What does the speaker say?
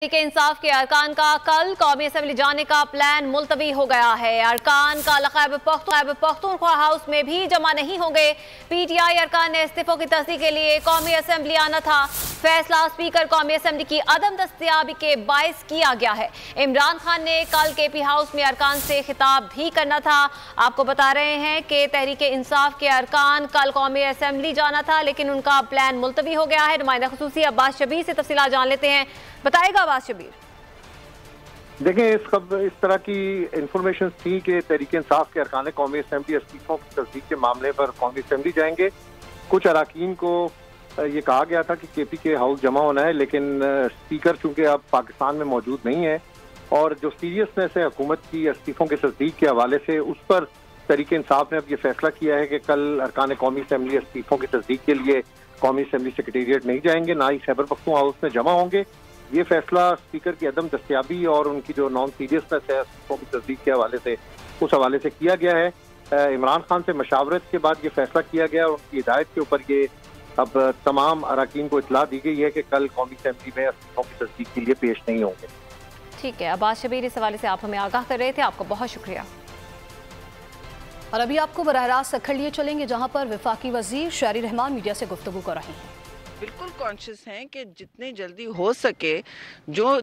के इंसाफ के अरकान का कल कौमी असम्बली जाने का प्लान मुलतवी हो गया है। अरकान का लक़ैब पख्तूनख्वा हाउस में भी जमा नहीं होंगे। पीटीआई अरकान ने इस्तीफों की तस्दीक के लिए कौमी असम्बली आना था। फैसला स्पीकर कौमी असम्बली की अदम दस्तयाबी के बायस किया गया है। इमरान खान ने कल केपी हाउस में अरकान से खिताब भी करना था। आपको बता रहे हैं कि तहरीक इंसाफ के अरकान कल कौमी असम्बली जाना था, लेकिन उनका प्लान मुलतवी हो गया है। नुमाइंदा खुसूसी अब्बास शबीर से तफसीलात जान लेते हैं। बताएगा अब्बास शबीर। देखिए, इस तरह की इंफॉर्मेशन थी कि तहरीक इंसाफ के अरकान कौमी असम्बली इस्तीफों की तस्दीक के मामले पर कौमी असम्बली जाएंगे। कुछ अरकान को ये कहा गया था कि केपी के हाउस जमा होना है, लेकिन स्पीकर चूंकि अब पाकिस्तान में मौजूद नहीं है और जो सीरियसनेस है हुकूमत की इस्तीफों की तस्दीक के हवाले से, उस पर तहरीक इंसाफ ने अब ये फैसला किया है कि कल अरकान कौमी असम्बली इस्तीफों की तस्दीक के लिए कौमी असम्बली सेक्रेटेरिएट नहीं जाएंगे, ना ही खैबर पख्तूनख्वा हाउस में जमा होंगे। ये फैसला स्पीकर की अदम दस्तयाबी और उनकी जो नॉन सीरियसनेस है इस्तीफों की तस्दीक के हवाले से, उस हवाले से किया गया है। इमरान खान से मशावरत के बाद ये फैसला किया गया और उनकी हिदायत के ऊपर ये अब तमाम अरकान को इतला दी गई है कि कल कौमी असम्बली में इस्तीफों की तस्दीक के लिए पेश नहीं होंगे। ठीक है अब्बास शबीर, इस हवाले से आप हमें आगाह कर रहे थे, आपको बहुत शुक्रिया। और अभी आपको बराह रास्त सखर लिए चलेंगे, जहां पर वफाकी वजीर शहरी रहमान मीडिया से गुफ्तगू कर रहे हैं। बिल्कुल कॉन्शियस हैं कि जितने जल्दी हो सके जो